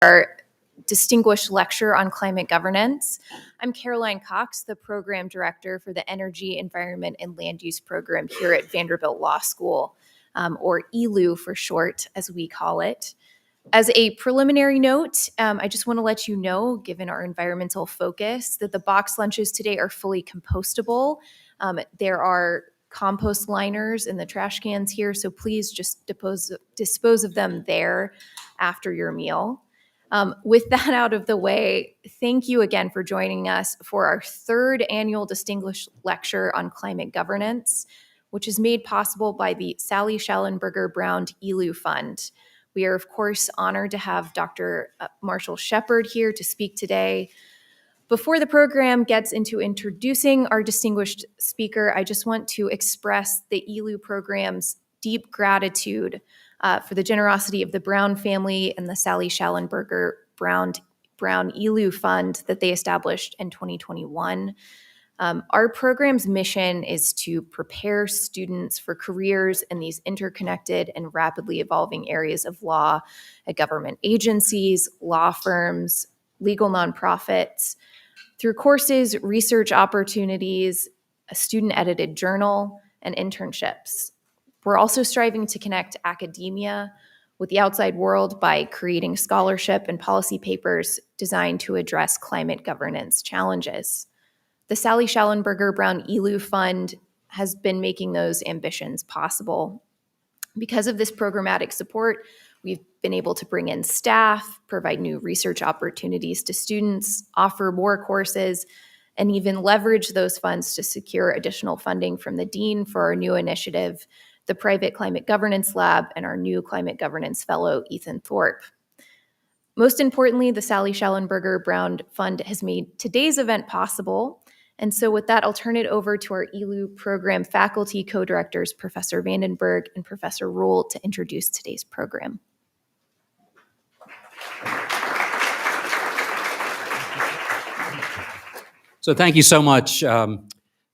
our distinguished lecture on climate governance. I'm Caroline Cox, the program director for the Energy, Environment, and Land Use program here at Vanderbilt Law School, or EELU for short, as we call it. As a preliminary note, I just want to let you know, given our environmental focus, that the box lunches today are fully compostable. There are compost liners in the trash cans here, so please just dispose of them there after your meal. With that out of the way, thank you again for joining us for our third annual Distinguished Lecture on Climate Governance, which is made possible by the Sally Shallenberger Brown EELU Fund. We are, of course, honored to have Dr. Marshall Shepard here to speak today. Before the program gets into introducing our distinguished speaker, I just want to express the EELU program's deep gratitude for the generosity of the Brown family and the Sally Shallenberger Brown EELU Fund that they established in 2021. Our program's mission is to prepare students for careers in these interconnected and rapidly evolving areas of law at government agencies, law firms, legal nonprofits, through courses, research opportunities, a student-edited journal, and internships. We're also striving to connect academia with the outside world by creating scholarship and policy papers designed to address climate governance challenges. The Sally Shallenberger Brown EELU Fund has been making those ambitions possible. Because of this programmatic support, we've been able to bring in staff, provide new research opportunities to students, offer more courses, and even leverage those funds to secure additional funding from the dean for our new initiative, the Private Climate Governance Lab, and our new Climate Governance Fellow, Ethan Thorpe. Most importantly, the Sally Shallenberger Brown Fund has made today's event possible. And so with that, I'll turn it over to our EELU program faculty co-directors, Professor Vandenberg and Professor Rule, to introduce today's program. So thank you so much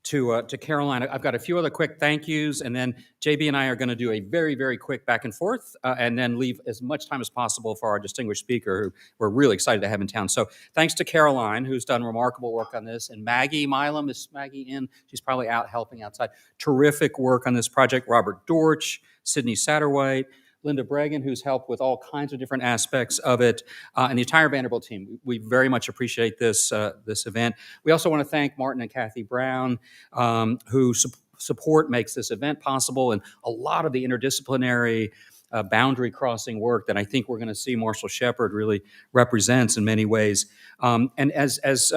to Caroline. I've got a few other quick thank yous, and then JB and I are going to do a very, very quick back and forth, and then leave as much time as possible for our distinguished speaker, who we're really excited to have in town. So thanks to Caroline, who's done remarkable work on this, and Maggie Milam. Is Maggie in? She's probably out helping outside. Terrific work on this project. Robert Dorch, Sydney Satterwhite, Linda Bregan, who's helped with all kinds of different aspects of it, and the entire Vanderbilt team. We very much appreciate this event. We also want to thank Martin and Kathy Brown, who support makes this event possible, and a lot of the interdisciplinary boundary crossing work that I think we're going to see Marshall Shepard really represents in many ways. And as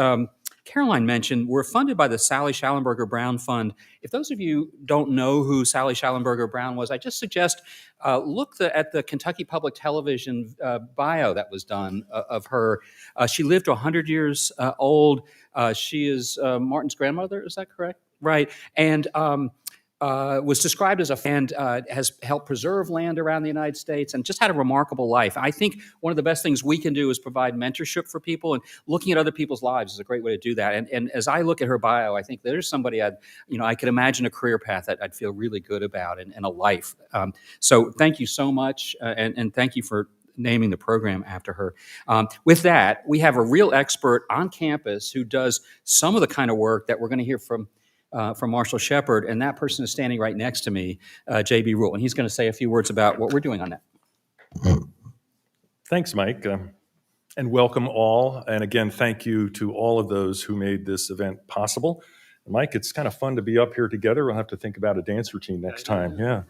Caroline mentioned, we're funded by the Sally Shallenberger Brown Fund. If those of you don't know who Sally Shallenberger Brown was, I just suggest look at the Kentucky Public Television bio that was done of her. She lived to 100 years old. She is Martin's grandmother, is that correct? Right. And was described as has helped preserve land around the United States and just had a remarkable life. I think one of the best things we can do is provide mentorship for people, and looking at other people's lives is a great way to do that. And as I look at her bio, I think there's somebody I could imagine a career path that I'd feel really good about and a life. So thank you so much, and thank you for naming the program after her. With that, we have a real expert on campus who does some of the kind of work that we're going to hear from Marshall Shepard, and that person is standing right next to me, JB Rule, and he's going to say a few words about what we're doing on that. Thanks, Mike, and welcome all. And again, thank you to all of those who made this event possible. Mike, it's kind of fun to be up here together. We'll have to think about a dance routine next time. Yeah.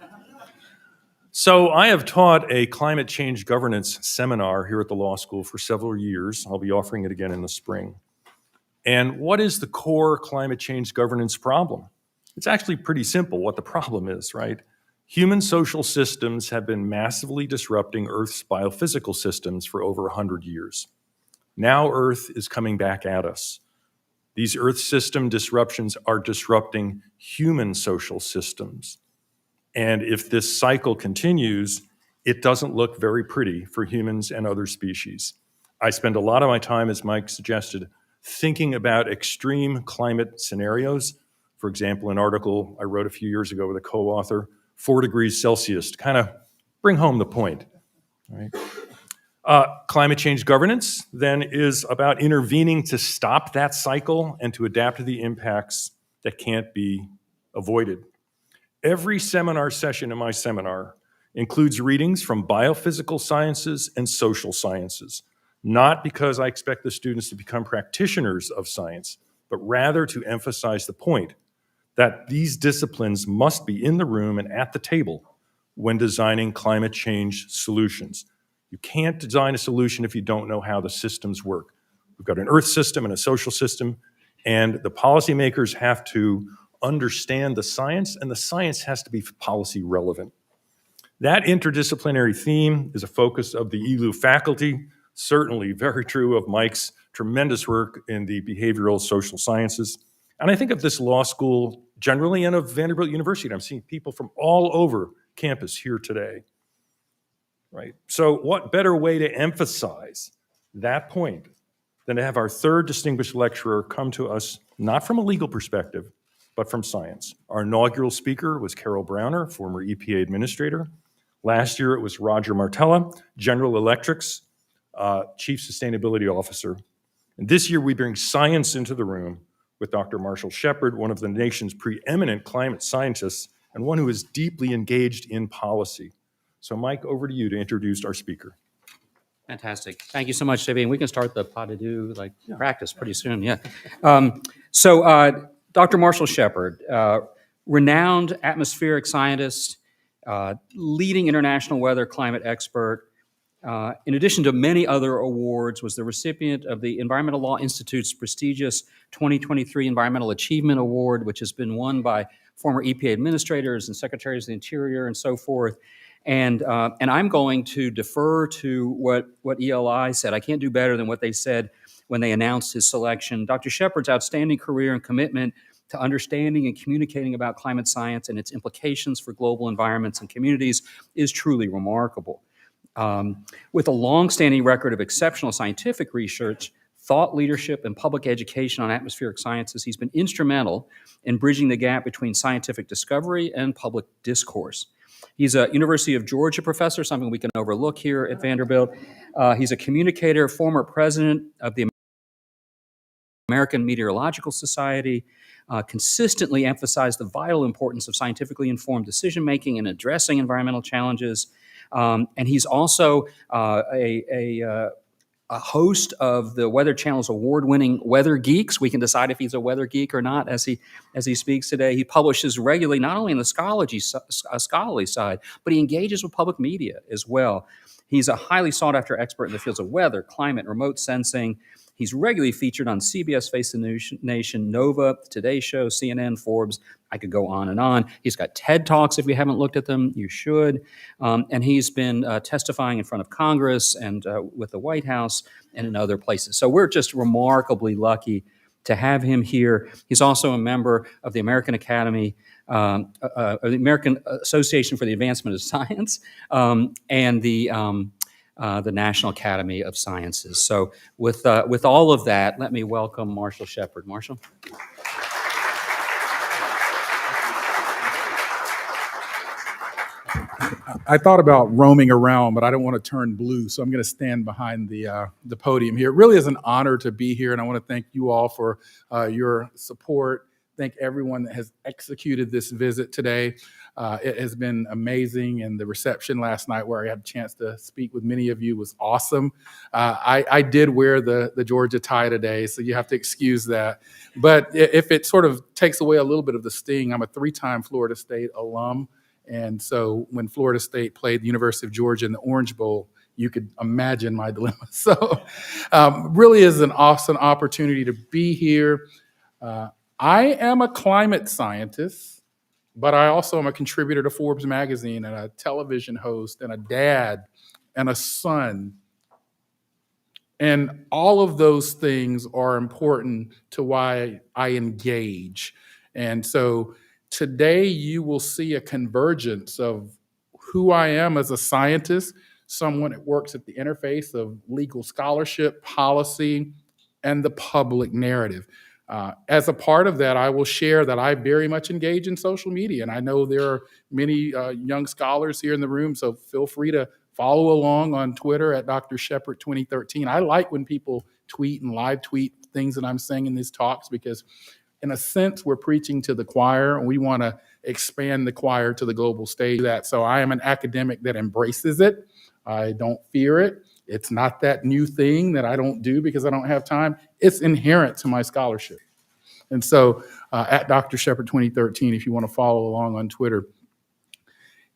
So I have taught a climate change governance seminar here at the law school for several years. I'll be offering it again in the spring. And what is the core climate change governance problem? It's actually pretty simple what the problem is, right? Human social systems have been massively disrupting Earth's biophysical systems for over 100 years. Now Earth is coming back at us. These Earth system disruptions are disrupting human social systems. And if this cycle continues, it doesn't look very pretty for humans and other species. I spend a lot of my time, as Mike suggested, thinking about extreme climate scenarios. For example, an article I wrote a few years ago with a co-author, 4 degrees Celsius, to kind of bring home the point. Right? Climate change governance then is about intervening to stop that cycle and to adapt to the impacts that can't be avoided. Every seminar session in my seminar includes readings from biophysical sciences and social sciences, not because I expect the students to become practitioners of science, but rather to emphasize the point that these disciplines must be in the room and at the table when designing climate change solutions. You can't design a solution if you don't know how the systems work. We've got an Earth system and a social system, and the policymakers have to understand the science, and the science has to be policy relevant. That interdisciplinary theme is a focus of the EELU faculty, certainly very true of Mike's tremendous work in the behavioral social sciences. And I think of this law school generally and of Vanderbilt University. I'm seeing people from all over campus here today, right? So what better way to emphasize that point than to have our third distinguished lecturer come to us, not from a legal perspective, but from science. Our inaugural speaker was Carol Browner, former EPA administrator. Last year, it was Roger Martella, General Electric's Chief Sustainability Officer. And this year, we bring science into the room with Dr. Marshall Shepard, one of the nation's preeminent climate scientists and one who is deeply engaged in policy. So Mike, over to you to introduce our speaker. Fantastic. Thank you so much, JB. And we can start the pas de deux practice pretty soon, yeah. Dr. Marshall Shepard, renowned atmospheric scientist, leading international weather climate expert, in addition to many other awards, was the recipient of the Environmental Law Institute's prestigious 2023 Environmental Achievement Award, which has been won by former EPA administrators and secretaries of the Interior and so forth. And I'm going to defer to what ELI said. I can't do better than what they said when they announced his selection. Dr. Shepard's outstanding career and commitment to understanding and communicating about climate science and its implications for global environments and communities is truly remarkable. With a long-standing record of exceptional scientific research, thought leadership, and public education on atmospheric sciences, he's been instrumental in bridging the gap between scientific discovery and public discourse. He's a University of Georgia professor, something we can overlook here at Vanderbilt. He's a communicator, former president of the American Meteorological Society, consistently emphasized the vital importance of scientifically informed decision-making in addressing environmental challenges. And he's also a host of the Weather Channel's award-winning Weather Geeks. We can decide if he's a weather geek or not as he speaks today. He publishes regularly, not only in the scholarly side, but he engages with public media as well. He's a highly sought-after expert in the fields of weather, climate, remote sensing. He's regularly featured on CBS Face the Nation, Nova, Today Show, CNN, Forbes. I could go on and on. He's got TED Talks. If you haven't looked at them, you should. And he's been testifying in front of Congress and with the White House and in other places. So we're just remarkably lucky to have him here. He's also a member of the American Academy, the American Association for the Advancement of Science, and the National Academy of Sciences. So with all of that, let me welcome Marshall Shepard. Marshall? I thought about roaming around, but I don't want to turn blue, so I'm going to stand behind the podium here. It really is an honor to be here, and I want to thank you all for your support. Thank everyone that has executed this visit today. It has been amazing, and the reception last night where I had a chance to speak with many of you was awesome. I did wear the Georgia tie today, so you have to excuse that. But if it sort of takes away a little bit of the sting, I'm a 3-time Florida State alum. And so when Florida State played the University of Georgia in the Orange Bowl, you could imagine my dilemma. So really is an awesome opportunity to be here. I am a climate scientist, but I also am a contributor to Forbes magazine and a television host and a dad and a son. And all of those things are important to why I engage. And so today, you will see a convergence of who I am as a scientist, someone that works at the interface of legal scholarship, policy, and the public narrative. As a part of that, I will share that I very much engage in social media, and I know there are many young scholars here in the room, so feel free to Follow along on Twitter at Dr. Shepard 2013. I like when people tweet and live tweet things that I'm saying in these talks because, in a sense, we're preaching to the choir, and we want to expand the choir to the global stage. So I am an academic that embraces it. I don't fear it. It's not that new thing that I don't do because I don't have time. It's inherent to my scholarship. And so at Dr. Shepard 2013, if you want to follow along on Twitter.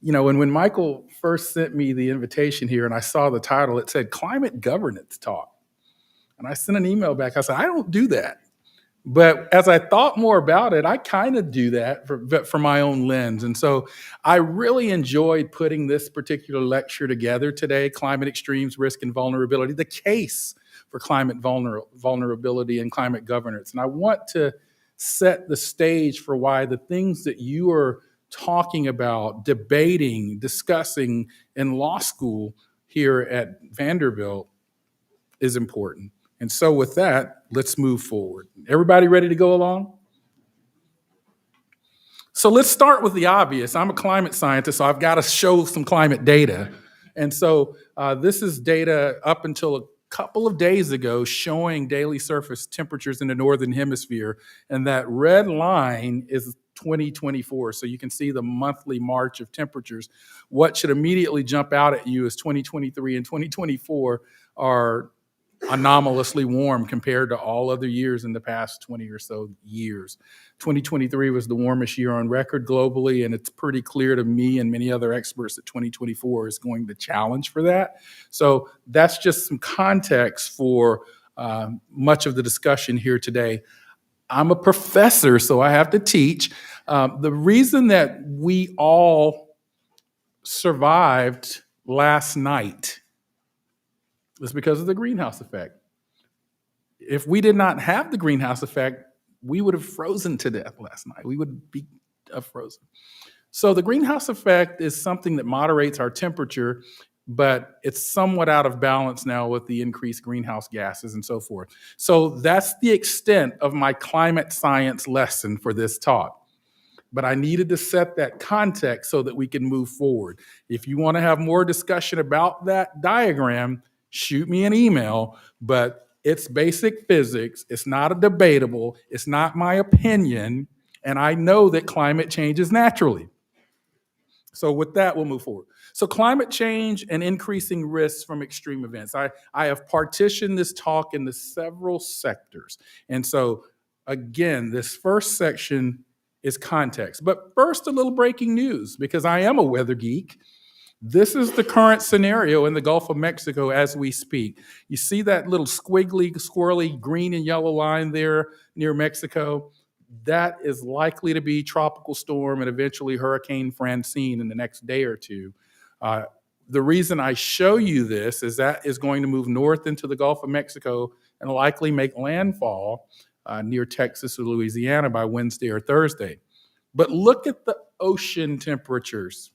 And when Michael first sent me the invitation here and I saw the title, it said Climate Governance Talk. And I sent an email back. I said, I don't do that. But as I thought more about it, I kind of do that for my own lens. And so I really enjoyed putting this particular lecture together today, Climate Extremes, Risk and Vulnerability, the case for climate vulnerability and climate governance. And I want to set the stage for why the things that you are talking about, debating, discussing in law school here at Vanderbilt is important. And so with that, let's move forward. Everybody ready to go along? So let's start with the obvious. I'm a climate scientist, so I've got to show some climate data. And so this is data up until a couple of days ago showing daily surface temperatures in the northern hemisphere. And that red line is 2024. So you can see the monthly march of temperatures. What should immediately jump out at you is 2023 and 2024 are anomalously warm compared to all other years in the past 20 or so years. 2023 was the warmest year on record globally, and it's pretty clear to me and many other experts that 2024 is going to challenge for that. So that's just some context for much of the discussion here today. I'm a professor, so I have to teach. The reason that we all survived last night is because of the greenhouse effect. If we did not have the greenhouse effect, we would have frozen to death last night. We would be frozen. So the greenhouse effect is something that moderates our temperature, but it's somewhat out of balance now with the increased greenhouse gases and so forth. So that's the extent of my climate science lesson for this talk. But I needed to set that context so that we can move forward. If you want to have more discussion about that diagram, shoot me an email, but it's basic physics. It's not a debatable. It's not my opinion. And I know that climate changes naturally. So with that, we'll move forward. So climate change and increasing risks from extreme events. I have partitioned this talk into several sectors. And so again, this first section is context. But first, a little breaking news, because I am a weather geek. This is the current scenario in the Gulf of Mexico as we speak. You see that little squiggly, squirrely green and yellow line there near Mexico? That is likely to be tropical storm and eventually Hurricane Francine in the next day or two. The reason I show you this is that is going to move north into the Gulf of Mexico and likely make landfall near Texas or Louisiana by Wednesday or Thursday. But look at the ocean temperatures.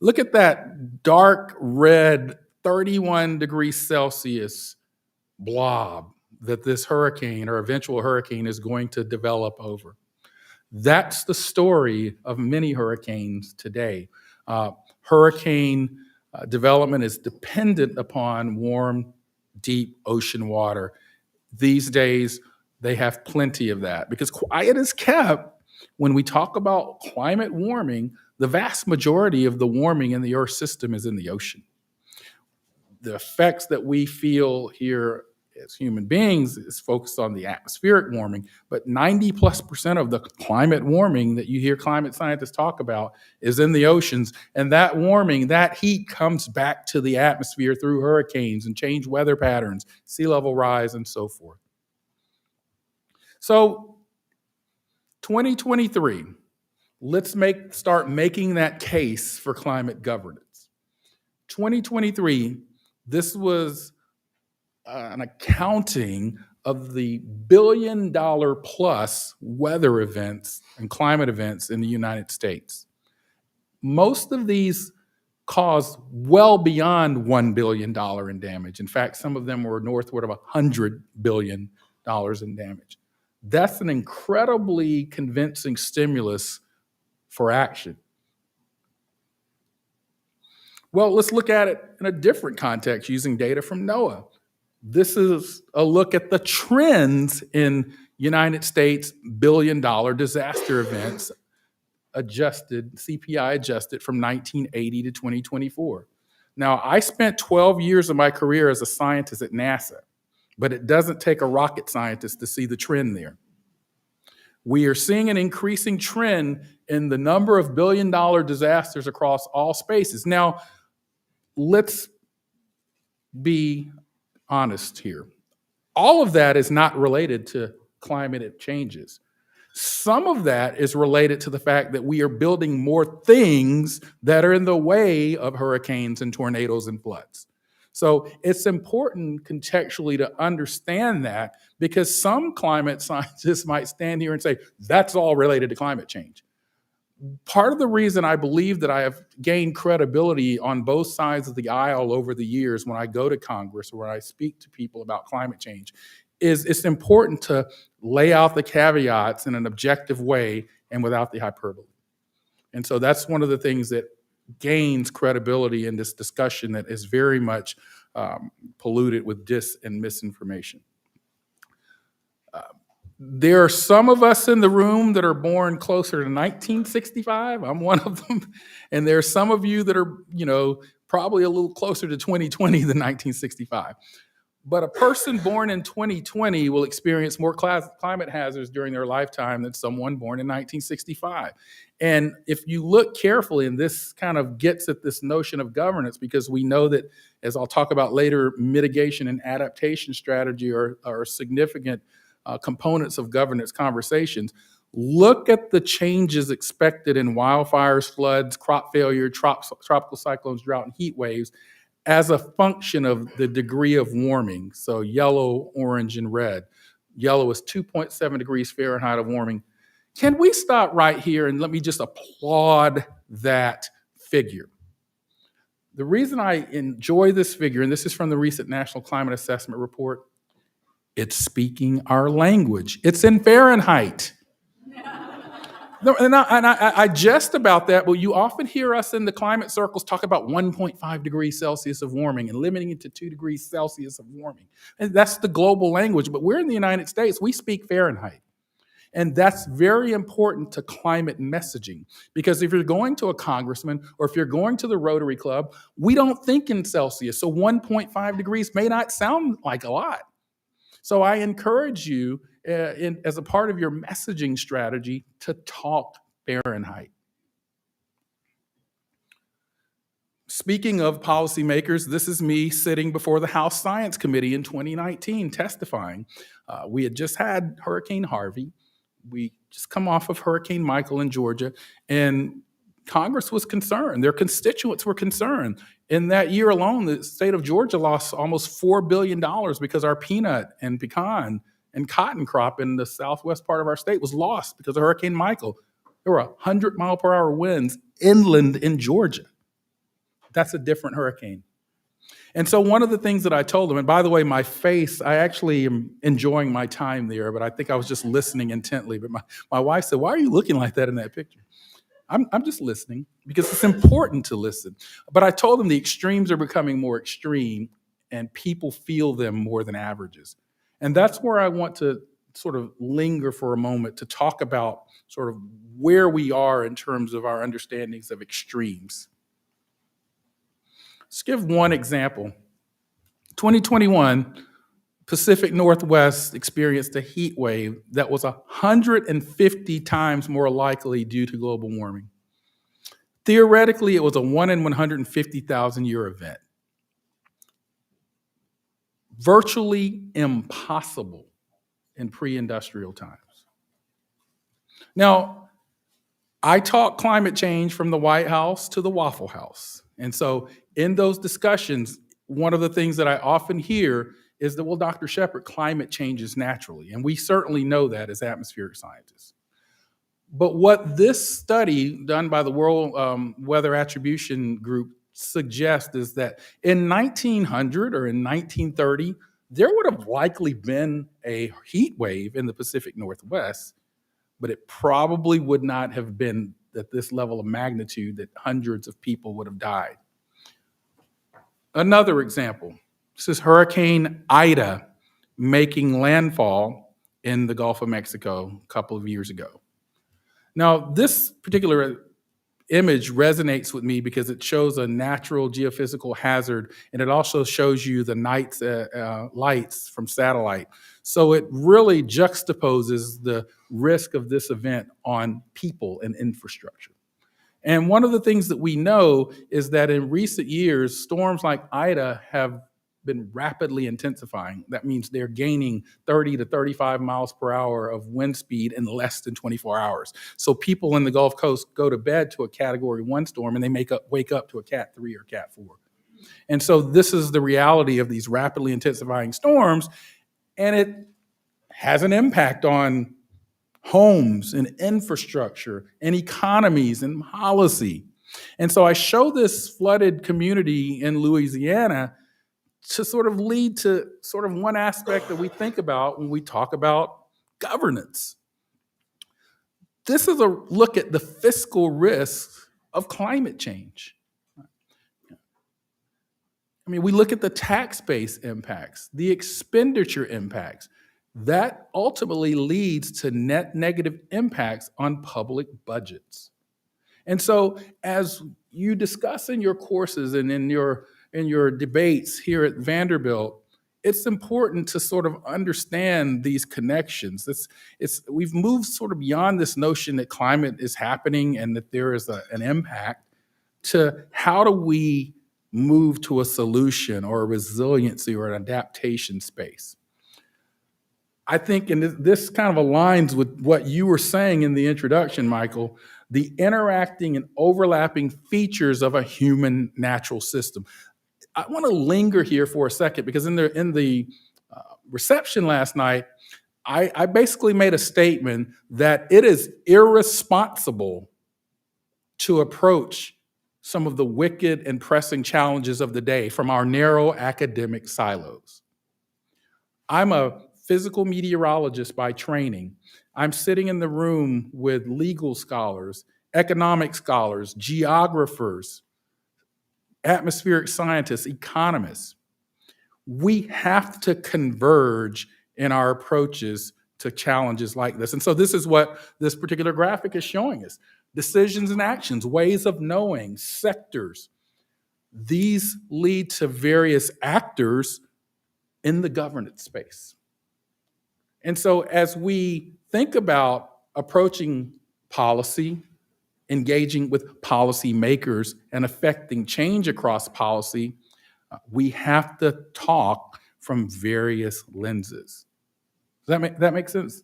Look at that dark red 31 degrees Celsius blob that this hurricane or eventual hurricane is going to develop over. That's the story of many hurricanes today. Hurricane development is dependent upon warm, deep ocean water. These days, they have plenty of that because quiet is kept when we talk about climate warming. The vast majority of the warming in the Earth system is in the ocean. The effects that we feel here as human beings is focused on the atmospheric warming, but 90+% of the climate warming that you hear climate scientists talk about is in the oceans. And that warming, that heat comes back to the atmosphere through hurricanes and changed weather patterns, sea level rise, and so forth. So 2023, let's start making that case for climate governance. 2023, this was an accounting of the $1 billion plus weather events and climate events in the United States. Most of these caused well beyond $1 billion in damage. In fact, some of them were northward of $100 billion in damage. That's an incredibly convincing stimulus for action. Well, let's look at it in a different context using data from NOAA. This is a look at the trends in United States billion-dollar disaster events adjusted, CPI adjusted from 1980 to 2024. Now, I spent 12 years of my career as a scientist at NASA, but it doesn't take a rocket scientist to see the trend there. We are seeing an increasing trend in the number of billion-dollar disasters across all spaces. Now, let's be honest here. All of that is not related to climate changes. Some of that is related to the fact that we are building more things that are in the way of hurricanes and tornadoes and floods. So it's important contextually to understand that, because some climate scientists might stand here and say, that's all related to climate change. Part of the reason I believe that I have gained credibility on both sides of the aisle over the years when I go to Congress or when I speak to people about climate change is it's important to lay out the caveats in an objective way and without the hyperbole. And so that's one of the things that gains credibility in this discussion that is very much polluted with dis and misinformation. There are some of us in the room that are born closer to 1965. I'm one of them. And there are some of you that are, probably a little closer to 2020 than 1965. But a person born in 2020 will experience more climate hazards during their lifetime than someone born in 1965. And if you look carefully, and this kind of gets at this notion of governance, because we know that, as I'll talk about later, mitigation and adaptation strategy are significant components of governance conversations. Look at the changes expected in wildfires, floods, crop failure, tropical cyclones, drought, and heat waves as a function of the degree of warming. So yellow, orange, and red. Yellow is 2.7 degrees Fahrenheit of warming. Can we stop right here and let me just applaud that figure? The reason I enjoy this figure, and this is from the recent National Climate Assessment Report, it's speaking our language. It's in Fahrenheit. No, and I jest about that, but you often hear us in the climate circles talk about 1.5 degrees Celsius of warming and limiting it to 2 degrees Celsius of warming. And that's the global language, but we're in the United States, we speak Fahrenheit. And that's very important to climate messaging, because if you're going to a congressman or if you're going to the Rotary Club, we don't think in Celsius. So 1.5 degrees may not sound like a lot. So I encourage you, as a part of your messaging strategy, to talk Fahrenheit. Speaking of policymakers, this is me sitting before the House Science Committee in 2019 testifying. We had just had Hurricane Harvey. We just come off of Hurricane Michael in Georgia, and Congress was concerned. Their constituents were concerned. In that year alone, the state of Georgia lost almost $4 billion because our peanut and pecan and cotton crop in the southwest part of our state was lost because of Hurricane Michael. There were 100-mile-per-hour winds inland in Georgia. That's a different hurricane. And so one of the things that I told them, and by the way, my face, I actually am enjoying my time there, but I think I was just listening intently. But my wife said, "Why are you looking like that in that picture?" I'm just listening because it's important to listen. But I told them the extremes are becoming more extreme and people feel them more than averages. And that's where I want to sort of linger for a moment to talk about sort of where we are in terms of our understandings of extremes. Let's give one example. 2021, Pacific Northwest experienced a heat wave that was 150 times more likely due to global warming. Theoretically, it was a 1 in 150,000 year event. Virtually impossible in pre-industrial times. Now, I taught climate change from the White House to the Waffle House. And so in those discussions, one of the things that I often hear is that, well, Dr. Shepard, climate changes naturally. And we certainly know that as atmospheric scientists. But what this study done by the World Weather Attribution Group suggests is that in 1900 or in 1930, there would have likely been a heat wave in the Pacific Northwest, but it probably would not have been at this level of magnitude that hundreds of people would have died. Another example, this is Hurricane Ida making landfall in the Gulf of Mexico a couple of years ago. Now, this particular image resonates with me because it shows a natural geophysical hazard, and it also shows you the night lights from satellite. So it really juxtaposes the risk of this event on people and infrastructure. And one of the things that we know is that in recent years, storms like Ida have been rapidly intensifying. That means they're gaining 30 to 35 miles per hour of wind speed in less than 24 hours. So people in the Gulf Coast go to bed to a Category 1 storm and they wake up to a Cat 3 or Cat 4. And so this is the reality of these rapidly intensifying storms, and it has an impact on homes and infrastructure and economies and policy. And so I show this flooded community in Louisiana to sort of lead to sort of one aspect that we think about when we talk about governance. This is a look at the fiscal risks of climate change. I mean, we look at the tax base impacts, the expenditure impacts. That ultimately leads to net negative impacts on public budgets. And so as you discuss in your courses and in your debates here at Vanderbilt, it's important to sort of understand these connections. We've moved sort of beyond this notion that climate is happening and that there is an impact to how do we move to a solution or a resiliency or an adaptation space. I think, and this kind of aligns with what you were saying in the introduction, Michael, the interacting and overlapping features of a human natural system. I want to linger here for a second because in the reception last night, I basically made a statement that it is irresponsible to approach some of the wicked and pressing challenges of the day from our narrow academic silos. I'm a physical meteorologist by training. I'm sitting in the room with legal scholars, economic scholars, geographers, atmospheric scientists, economists. We have to converge in our approaches to challenges like this. And so this is what this particular graphic is showing us. Decisions and actions, ways of knowing, sectors. These lead to various actors in the governance space. And so as we think about approaching policy, engaging with policymakers and affecting change across policy, we have to talk from various lenses. Does that make sense?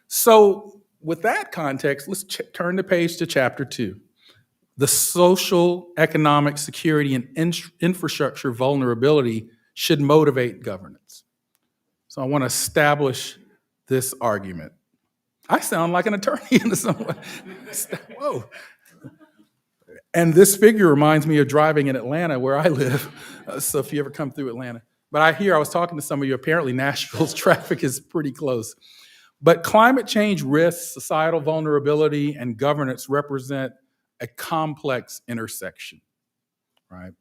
So with that context, let's turn the page to chapter 2. The social, economic, security, and infrastructure vulnerability should motivate governance. So I want to establish this argument. I sound like an attorney in some way. Whoa. And this figure reminds me of driving in Atlanta where I live. So if you ever come through Atlanta. But I was talking to some of you, apparently Nashville's traffic is pretty close. But climate change risks, societal vulnerability, and governance represent a complex intersection, right?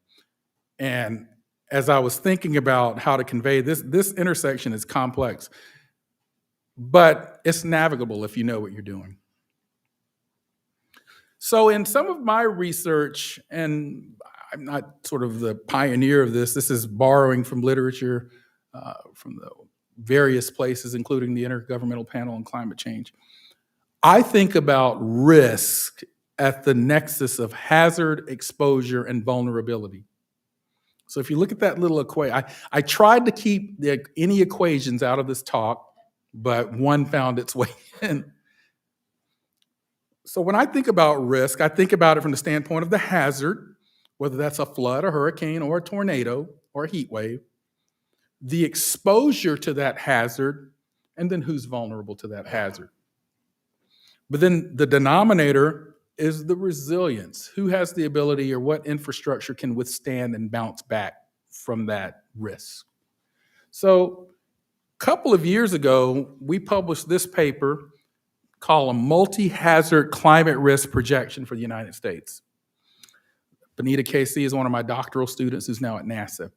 And as I was thinking about how to convey this intersection is complex, but it's navigable if you know what you're doing. So in some of my research, and I'm not sort of the pioneer of this is borrowing from literature from the various places, including the Intergovernmental Panel on Climate Change. I think about risk at the nexus of hazard, exposure, and vulnerability. So if you look at that little equation, I tried to keep any equations out of this talk, but one found its way in. So when I think about risk, I think about it from the standpoint of the hazard, whether that's a flood, a hurricane, or a tornado, or a heat wave, the exposure to that hazard, and then who's vulnerable to that hazard. But then the denominator is the resilience. Who has the ability or what infrastructure can withstand and bounce back from that risk? So a couple of years ago, we published this paper called a multi-hazard climate risk projection for the United States. Benita Casey is one of my doctoral students who's now at NASA.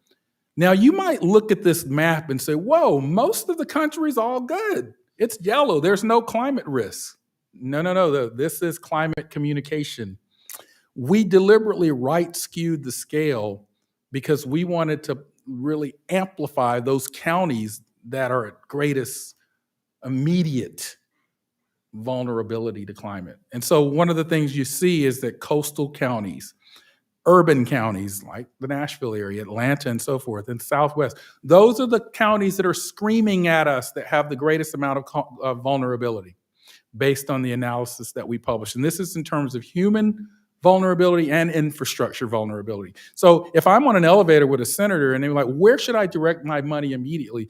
Now, you might look at this map and say, whoa, most of the country's all good. It's yellow. There's no climate risk. No. This is climate communication. We deliberately right-skewed the scale because we wanted to really amplify those counties that are at greatest immediate vulnerability to climate. And so one of the things you see is that coastal counties, urban counties like the Nashville area, Atlanta, and so forth, and Southwest, those are the counties that are screaming at us that have the greatest amount of vulnerability based on the analysis that we publish. And this is in terms of human vulnerability and infrastructure vulnerability. So if I'm on an elevator with a senator and they're like, where should I direct my money immediately?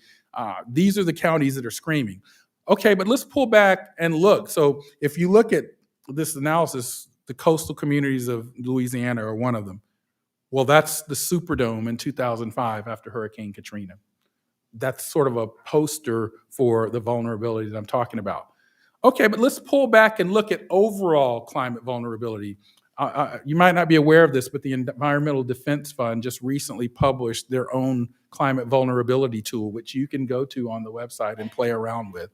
These are the counties that are screaming. Okay, but let's pull back and look. So if you look at this analysis, the coastal communities of Louisiana are one of them. Well, that's the Superdome in 2005 after Hurricane Katrina. That's sort of a poster for the vulnerability that I'm talking about. Okay, but let's pull back and look at overall climate vulnerability. You might not be aware of this, but the Environmental Defense Fund just recently published their own climate vulnerability tool, which you can go to on the website and play around with.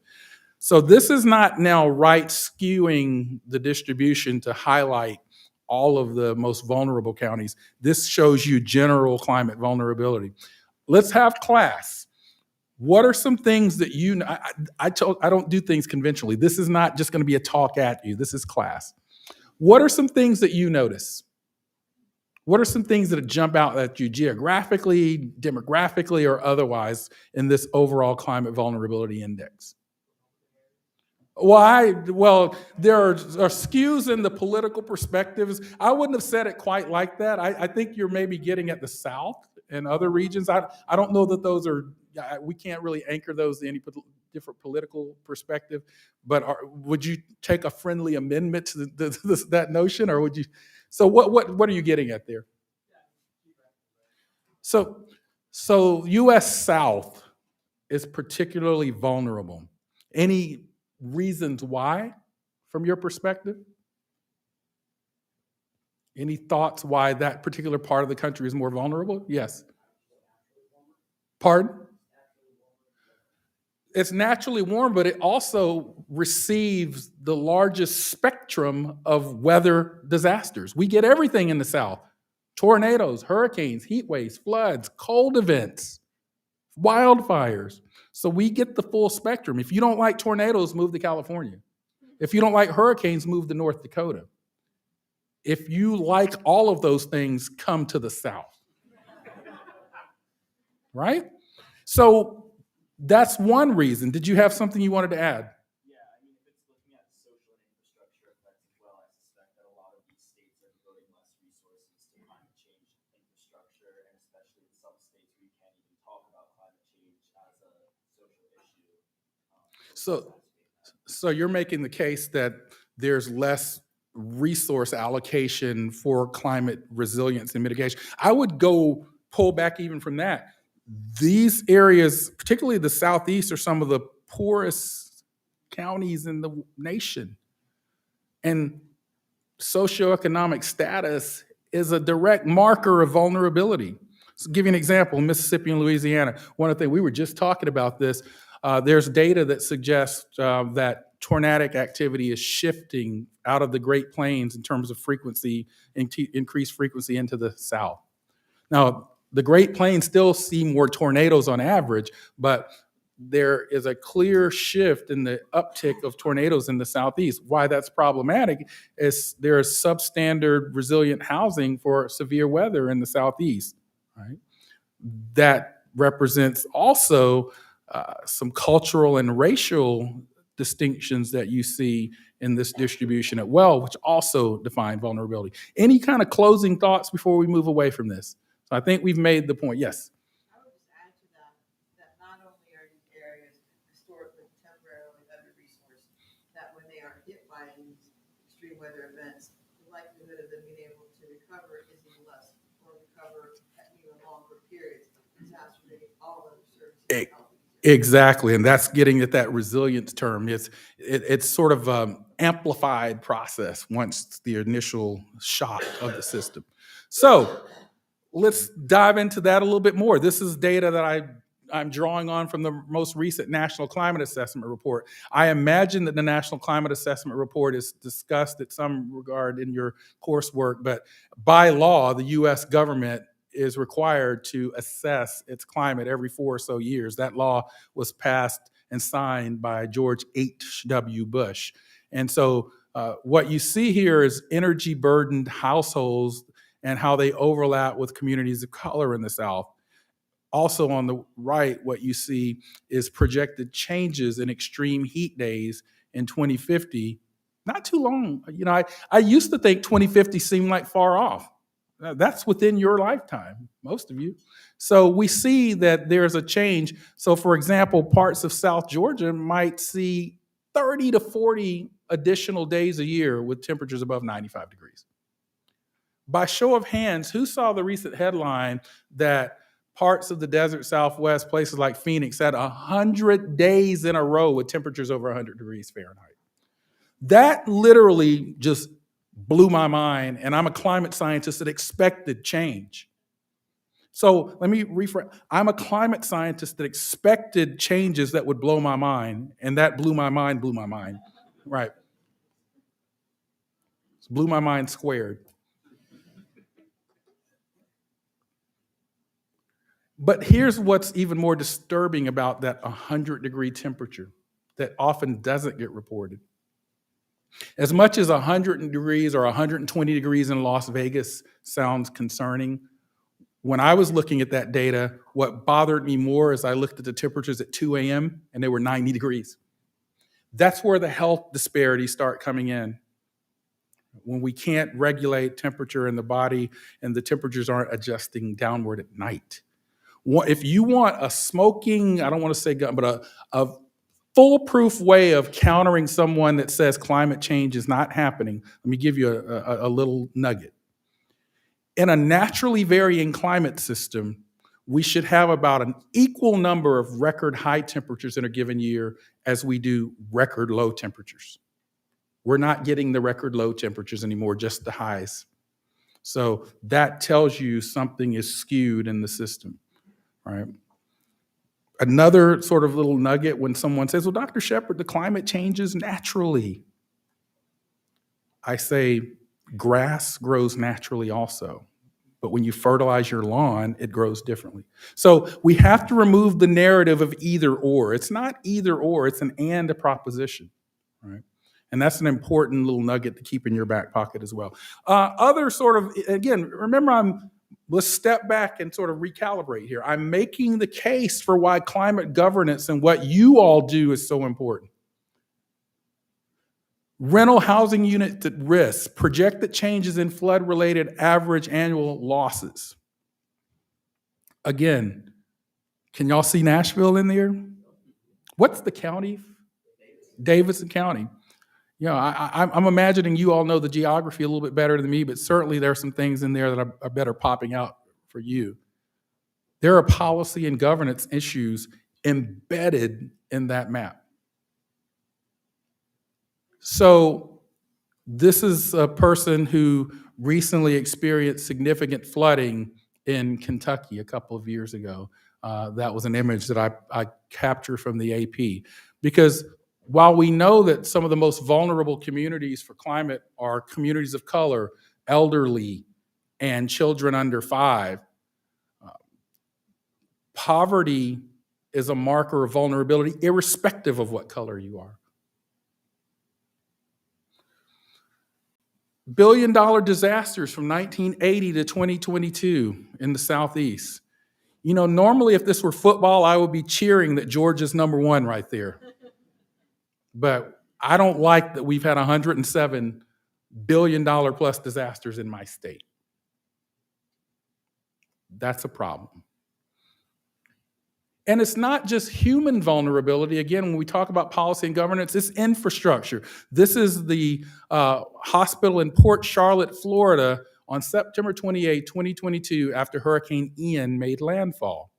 So this is not now right skewing the distribution to highlight all of the most vulnerable counties. This shows you general climate vulnerability. Let's have class. What are some things that you know? I don't do things conventionally. This is not just going to be a talk at you. This is class. What are some things that you notice? What are some things that jump out at you geographically, demographically, or otherwise in this overall climate vulnerability index? Well, there are skews in the political perspectives. I wouldn't have said it quite like that. I think you're maybe getting at the South and other regions. I don't know that those are, we can't really anchor those to any different political perspective, but would you take a friendly amendment to that notion, or would you? So what are you getting at there? So U.S. South is particularly vulnerable. Any reasons why, from your perspective? Any thoughts why that particular part of the country is more vulnerable? Yes. Pardon? It's naturally warm, but it also receives the largest spectrum of weather disasters. We get everything in the South: tornadoes, hurricanes, heat waves, floods, cold events, wildfires. So we get the full spectrum. If you don't like tornadoes, move to California. If you don't like hurricanes, move to North Dakota. If you like all of those things, come to the South. Right? So that's one reason. Did you have something you wanted to add? Yeah, I mean, if it's looking at social and infrastructure effects as well, I suspect that a lot of these states are devoting less resources to climate change infrastructure, and especially in some states we can't even talk about climate change as a social issue. So you're making the case that there's less resource allocation for climate resilience and mitigation. I would go pull back even from that. These areas, particularly the Southeast, are some of the poorest counties in the nation. And socioeconomic status is a direct marker of vulnerability. So give you an example, Mississippi and Louisiana. One of the things, we were just talking about this, there's data that suggests that tornadic activity is shifting out of the Great Plains in terms of frequency, increased frequency into the South. Now, the Great Plains still see more tornadoes on average, but there is a clear shift in the uptick of tornadoes in the Southeast. Why that's problematic is there is substandard resilient housing for severe weather in the Southeast. Right? That represents also some cultural and racial distinctions that you see in this distribution as well, which also define vulnerability. Any kind of closing thoughts before we move away from this? So I think we've made the point. Yes? I would just add to that not only are these areas historically temporarily under resourced, that when they are hit by these extreme weather events, the likelihood of them being able to recover is even less, or recover at even longer periods, exacerbating all other services. Exactly, and that's getting at that resilience term. It's sort of amplified process once the initial shock of the system. So let's dive into that a little bit more. This is data that I'm drawing on from the most recent National Climate Assessment Report. I imagine that the National Climate Assessment Report is discussed at some regard in your coursework, but by law, the US government is required to assess its climate every 4 or so years. That law was passed and signed by George H.W. Bush. And so what you see here is energy burdened households and how they overlap with communities of color in the South. Also on the right, what you see is projected changes in extreme heat days in 2050. Not too long. I used to think 2050 seemed like far off. That's within your lifetime, most of you. So we see that there's a change. So for example, parts of South Georgia might see 30 to 40 additional days a year with temperatures above 95 degrees. By show of hands, who saw the recent headline that parts of the desert Southwest, places like Phoenix, had 100 days in a row with temperatures over 100 degrees Fahrenheit? That literally just blew my mind, and I'm a climate scientist that expected change. So let me rephrase. I'm a climate scientist that expected changes that would blow my mind, and that blew my mind, right? Blew my mind squared. But here's what's even more disturbing about that 100-degree temperature that often doesn't get reported. As much as 100 degrees or 120 degrees in Las Vegas sounds concerning, when I was looking at that data, what bothered me more is I looked at the temperatures at 2 a.m. and they were 90 degrees. That's where the health disparities start coming in. When we can't regulate temperature in the body and the temperatures aren't adjusting downward at night. If you want a smoking, I don't want to say gun, but a foolproof way of countering someone that says climate change is not happening, let me give you a little nugget. In a naturally varying climate system, we should have about an equal number of record high temperatures in a given year as we do record low temperatures. We're not getting the record low temperatures anymore, just the highs. So that tells you something is skewed in the system. Right. Another sort of little nugget when someone says, well, Dr. Shepard, the climate changes naturally. I say grass grows naturally also. But when you fertilize your lawn, it grows differently. So we have to remove the narrative of either or. It's not either or, it's an and a proposition. Right. And that's an important little nugget to keep in your back pocket as well. Other sort of, again, remember let's step back and sort of recalibrate here. I'm making the case for why climate governance and what you all do is so important. Rental housing units at risk, projected changes in flood-related average annual losses. Again, can y'all see Nashville in there? What's the county? Davidson County. I'm imagining you all know the geography a little bit better than me, but certainly there are some things in there that are better popping out for you. There are policy and governance issues embedded in that map. So this is a person who recently experienced significant flooding in Kentucky a couple of years ago. That was an image that I captured from the AP. Because while we know that some of the most vulnerable communities for climate are communities of color, elderly, and children under 5, poverty is a marker of vulnerability irrespective of what color you are. Billion-dollar disasters from 1980 to 2022 in the Southeast. Normally if this were football, I would be cheering that Georgia's number 1 right there. But I don't like that we've had $107 billion plus disasters in my state. That's a problem. And it's not just human vulnerability. Again, when we talk about policy and governance, it's infrastructure. This is the hospital in Port Charlotte, Florida, on September 28, 2022, after Hurricane Ian made landfall.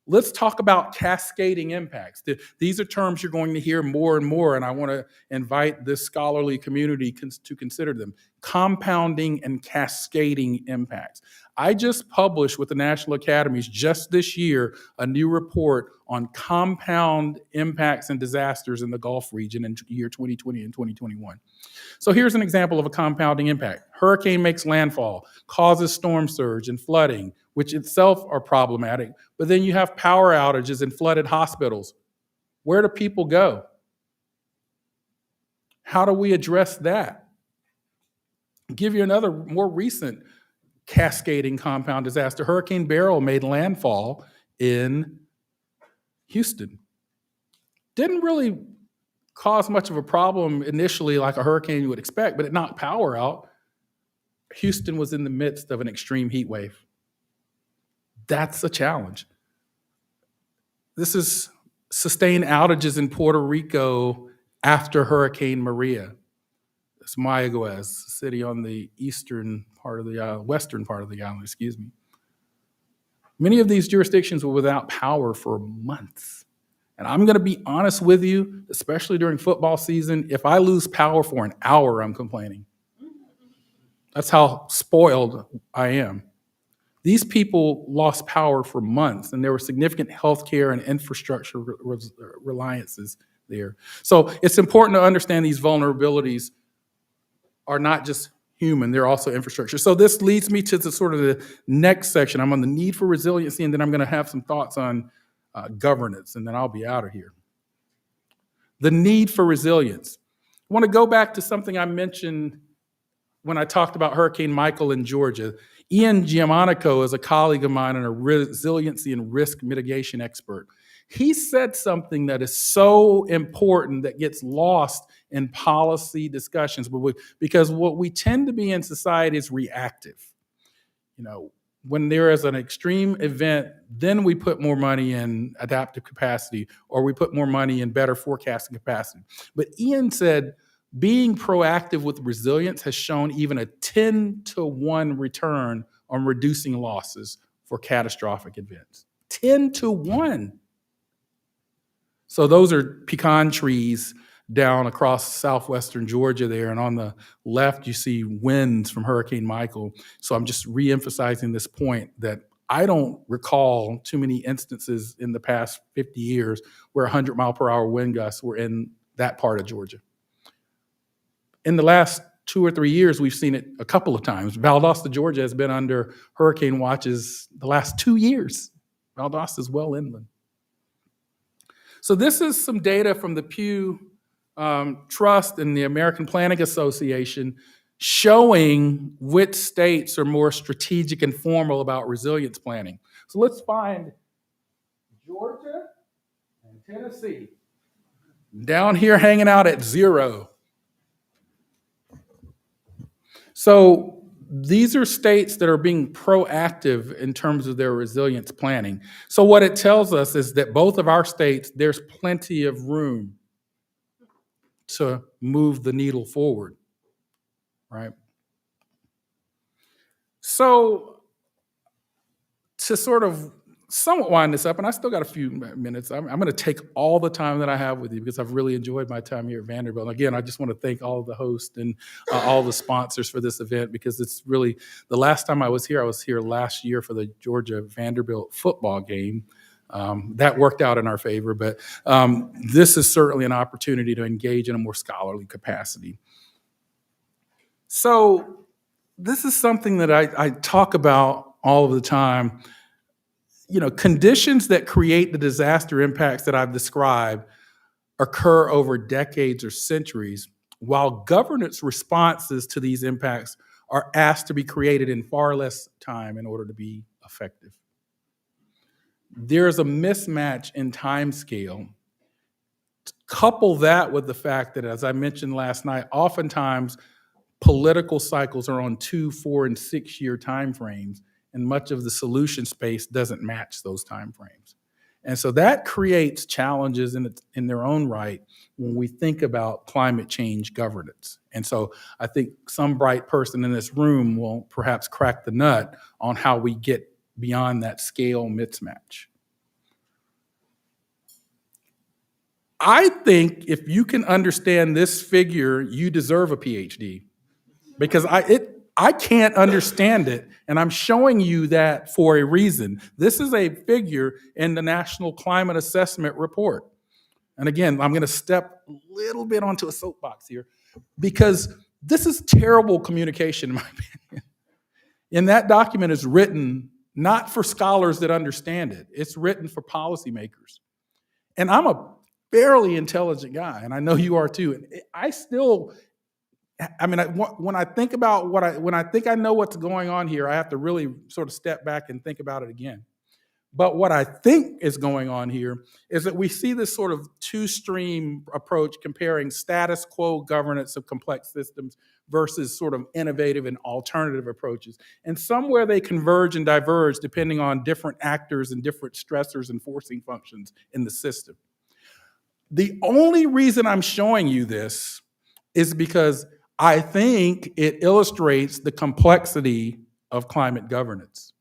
Let's talk about cascading impacts. These are terms you're going to hear more and more, and I want to invite this scholarly community to consider them. Compounding and cascading impacts. I just published with the National Academies just this year a new report on compound impacts and disasters in the Gulf region in year 2020 and 2021. So here's an example of a compounding impact. Hurricane makes landfall, causes storm surge and flooding, which itself are problematic, but then you have power outages and flooded hospitals. Where do people go? How do we address that? I'll give you another more recent cascading compound disaster. Hurricane Beryl made landfall in Houston. Didn't really cause much of a problem initially like a hurricane you would expect, but it knocked power out. Houston was in the midst of an extreme heat wave. That's a challenge. This is sustained outages in Puerto Rico after Hurricane Maria. It's Mayaguez, a city on the western part of the island, excuse me. Many of these jurisdictions were without power for months. And I'm going to be honest with you, especially during football season, if I lose power for an hour, I'm complaining. That's how spoiled I am. These people lost power for months, and there were significant healthcare and infrastructure reliances there. So it's important to understand these vulnerabilities are not just human, they're also infrastructure. So this leads me to the sort of the next section. I'm on the need for resiliency, and then I'm going to have some thoughts on governance, and then I'll be out of here. The need for resilience. I want to go back to something I mentioned when I talked about Hurricane Michael in Georgia. Ian Giamonico is a colleague of mine and a resiliency and risk mitigation expert. He said something that is so important that gets lost in policy discussions, because what we tend to be in society is reactive. When there is an extreme event, then we put more money in adaptive capacity, or we put more money in better forecasting capacity. But Ian said, being proactive with resilience has shown even a 10-to-1 return on reducing losses for catastrophic events. 10-to-1. So those are pecan trees down across southwestern Georgia there, and on the left you see winds from Hurricane Michael. So I'm just re-emphasizing this point that I don't recall too many instances in the past 50 years where 100-mile-per-hour wind gusts were in that part of Georgia. In the last 2 or 3 years, we've seen it a couple of times. Valdosta, Georgia has been under hurricane watches the last 2 years. Valdosta is well inland. So this is some data from the Pew Trust and the American Planning Association showing which states are more strategic and formal about resilience planning. So let's find Georgia and Tennessee down here hanging out at 0. So these are states that are being proactive in terms of their resilience planning. So what it tells us is that both of our states, there's plenty of room to move the needle forward, right? So to sort of somewhat wind this up, and I still got a few minutes, I'm going to take all the time that I have with you because I've really enjoyed my time here at Vanderbilt. And again, I just want to thank all of the hosts and all the sponsors for this event, because it's really, the last time I was here last year for the Georgia-Vanderbilt football game. That worked out in our favor, but this is certainly an opportunity to engage in a more scholarly capacity. So this is something that I talk about all of the time. Conditions that create the disaster impacts that I've described occur over decades or centuries, while governance responses to these impacts are asked to be created in far less time in order to be effective. There's a mismatch in time scale. Couple that with the fact that, as I mentioned last night, oftentimes political cycles are on 2, 4, and 6 year timeframes, and much of the solution space doesn't match those timeframes. And so that creates challenges in their own right when we think about climate change governance. And so I think some bright person in this room will perhaps crack the nut on how we get beyond that scale mismatch. I think if you can understand this figure, you deserve a PhD, because I can't understand it, and I'm showing you that for a reason. This is a figure in the National Climate Assessment Report. And again, I'm going to step a little bit onto a soapbox here, because this is terrible communication, in my opinion. And that document is written not for scholars that understand it. It's written for policymakers. And I'm a fairly intelligent guy, and I know you are too. And I still, when I think about when I think I know what's going on here, I have to really sort of step back and think about it again. But what I think is going on here is that we see this sort of two-stream approach comparing status quo governance of complex systems versus sort of innovative and alternative approaches. And somewhere they converge and diverge depending on different actors and different stressors and forcing functions in the system. The only reason I'm showing you this is because I think it illustrates the complexity of climate governance.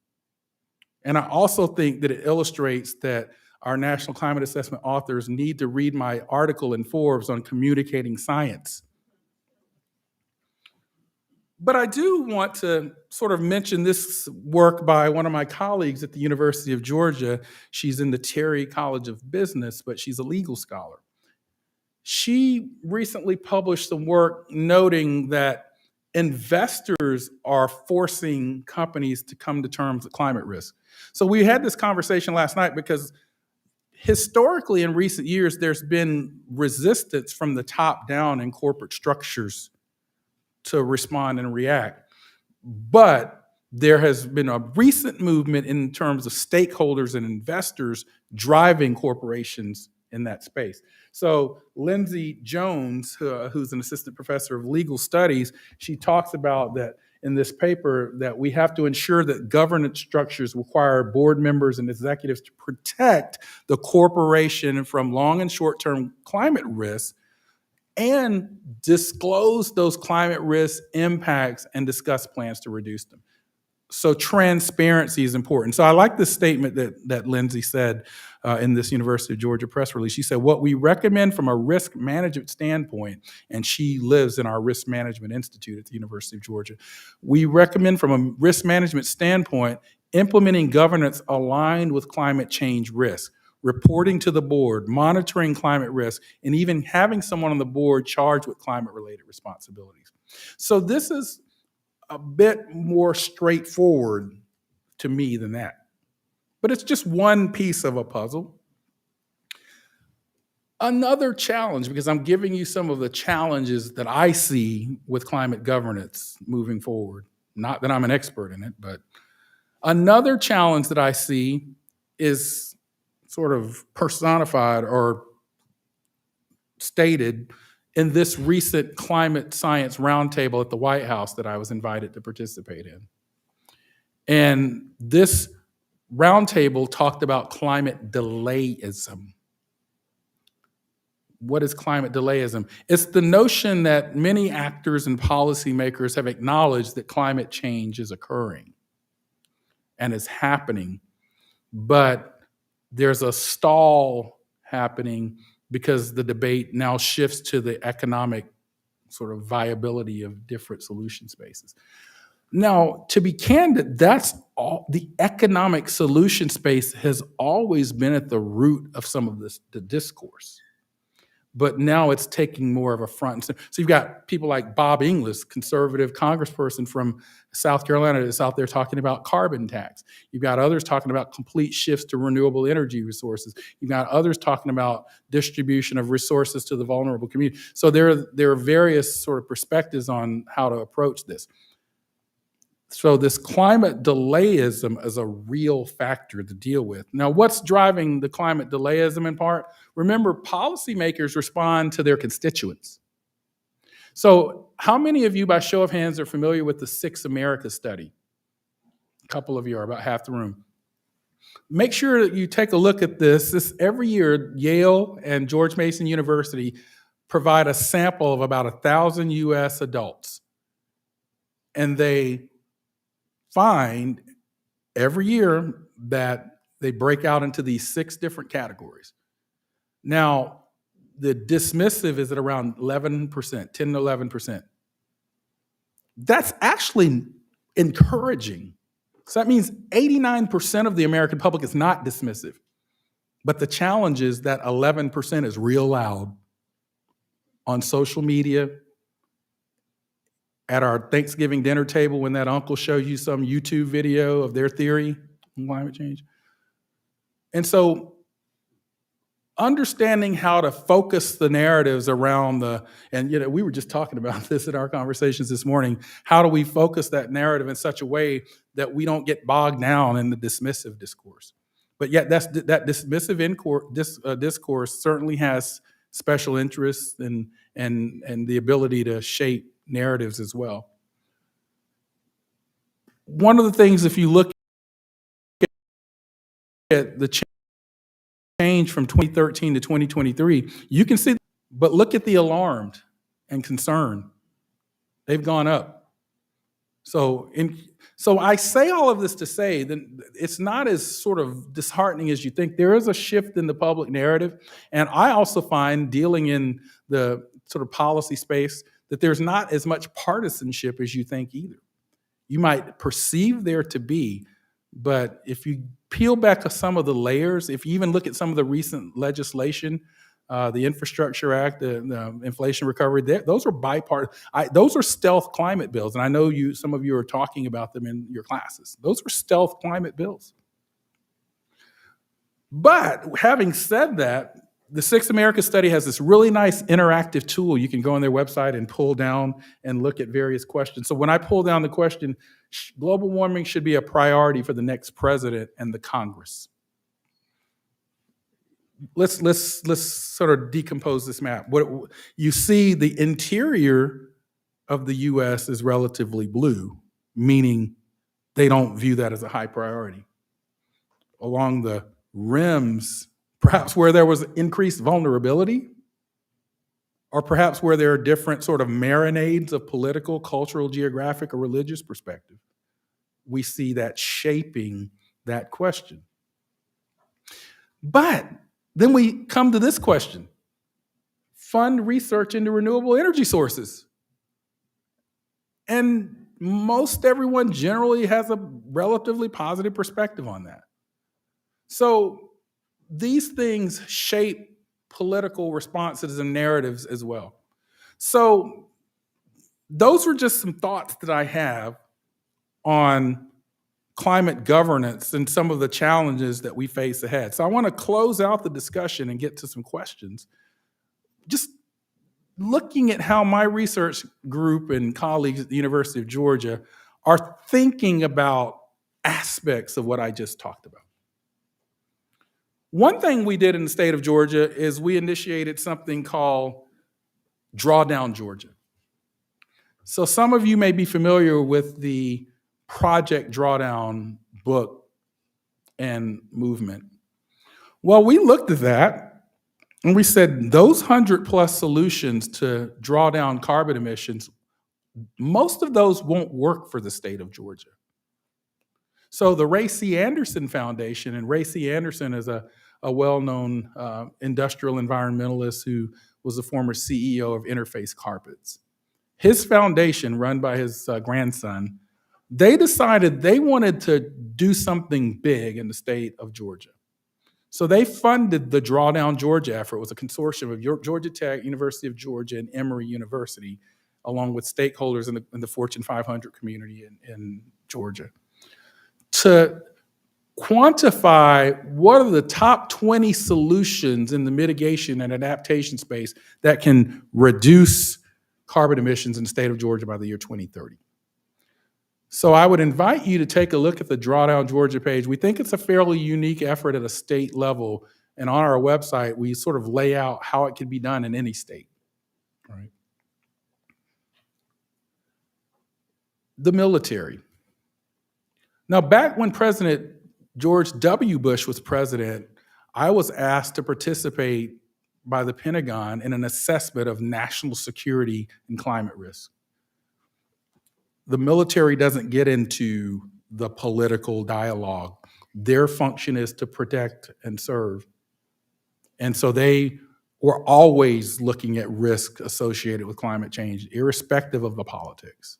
And I also think that it illustrates that our National Climate Assessment authors need to read my article in Forbes on communicating science. But I do want to sort of mention this work by one of my colleagues at the University of Georgia. She's in the Terry College of Business, but she's a legal scholar. She recently published some work noting that investors are forcing companies to come to terms with climate risk. So we had this conversation last night because historically in recent years, there's been resistance from the top down in corporate structures to respond and react. But there has been a recent movement in terms of stakeholders and investors driving corporations in that space. So Lindsay Jones, who's an assistant professor of legal studies, she talks about that in this paper that we have to ensure that governance structures require board members and executives to protect the corporation from long and short-term climate risks and disclose those climate risk impacts and discuss plans to reduce them. So transparency is important. So I like the statement that Lindsay said in this University of Georgia press release. She said, what we recommend from a risk management standpoint, and she lives in our Risk Management Institute at the University of Georgia, we recommend from a risk management standpoint, implementing governance aligned with climate change risk, reporting to the board, monitoring climate risk, and even having someone on the board charged with climate-related responsibilities. So this is a bit more straightforward to me than that. But it's just one piece of a puzzle. Another challenge, because I'm giving you some of the challenges that I see with climate governance moving forward. Not that I'm an expert in it, but another challenge that I see is sort of personified or stated in this recent climate science roundtable at the White House that I was invited to participate in. And this roundtable talked about climate delayism. What is climate delayism? It's the notion that many actors and policymakers have acknowledged that climate change is occurring and is happening, but there's a stall happening because the debate now shifts to the economic sort of viability of different solution spaces. Now, to be candid, that's all. The economic solution space has always been at the root of some of the discourse. But now it's taking more of a front and center. So you've got people like Bob Inglis, conservative congressperson from South Carolina, that's out there talking about carbon tax. You've got others talking about complete shifts to renewable energy resources. You've got others talking about distribution of resources to the vulnerable community. So there are various sort of perspectives on how to approach this. So this climate delayism is a real factor to deal with. Now, what's driving the climate delayism in part? Remember, policymakers respond to their constituents. So how many of you, by show of hands, are familiar with the Six America study? A couple of you are, about half the room. Make sure that you take a look at this. Every year, Yale and George Mason University provide a sample of about 1,000 US adults. And they find every year that they break out into these 6 different categories. Now, the dismissive is at around 11%, 10 to 11%. That's actually encouraging. So that means 89% of the American public is not dismissive. But the challenge is that 11% is real loud on social media, at our Thanksgiving dinner table when that uncle shows you some YouTube video of their theory on climate change. And so understanding how to focus the narratives around and we were just talking about this in our conversations this morning, how do we focus that narrative in such a way that we don't get bogged down in the dismissive discourse? But yet that dismissive discourse certainly has special interests and the ability to shape narratives as well. One of the things, if you look at the change from 2013 to 2023, you can see, but look at the alarmed and concerned. They've gone up. So I say all of this to say that it's not as sort of disheartening as you think. There is a shift in the public narrative. And I also find, dealing in the sort of policy space, that there's not as much partisanship as you think either. You might perceive there to be, but if you peel back some of the layers, if you even look at some of the recent legislation, the Infrastructure Act, the Inflation Recovery, those are bipartisan. Those are stealth climate bills, and I know some of you are talking about them in your classes. Those are stealth climate bills. But having said that, the Sixth America Study has this really nice interactive tool. You can go on their website and pull down and look at various questions. So when I pull down the question, global warming should be a priority for the next president and the Congress. Let's sort of decompose this map. What you see, the interior of the U.S. is relatively blue, meaning they don't view that as a high priority. Along the rims, perhaps where there was increased vulnerability, or perhaps where there are different sort of marinades of political, cultural, geographic, or religious perspective, we see that shaping that question. But then we come to this question: fund research into renewable energy sources. And most everyone generally has a relatively positive perspective on that. So these things shape political responses and narratives as well. So those were just some thoughts that I have on climate governance and some of the challenges that we face ahead. So I want to close out the discussion and get to some questions. Just looking at how my research group and colleagues at the University of Georgia are thinking about aspects of what I just talked about. One thing we did in the state of Georgia is we initiated something called Drawdown Georgia. So some of you may be familiar with the Project Drawdown book and movement. Well, we looked at that and we said those 100+ solutions to draw down carbon emissions, most of those won't work for the state of Georgia. So the Ray C. Anderson Foundation, and Ray C. Anderson is a well-known industrial environmentalist who was the former CEO of Interface Carpets. His foundation, run by his grandson, they decided they wanted to do something big in the state of Georgia. So they funded the Drawdown Georgia effort. It was a consortium of Georgia Tech, University of Georgia, and Emory University, along with stakeholders in the Fortune 500 community in Georgia, to quantify what are the top 20 solutions in the mitigation and adaptation space that can reduce carbon emissions in the state of Georgia by the year 2030. So I would invite you to take a look at the Drawdown Georgia page. We think it's a fairly unique effort at a state level, and on our website, we sort of lay out how it can be done in any state. All right. The military. Now, back when President George W. Bush was president, I was asked to participate by the Pentagon in an assessment of national security and climate risk. The military doesn't get into the political dialogue. Their function is to protect and serve. And so they we're always looking at risk associated with climate change, irrespective of the politics.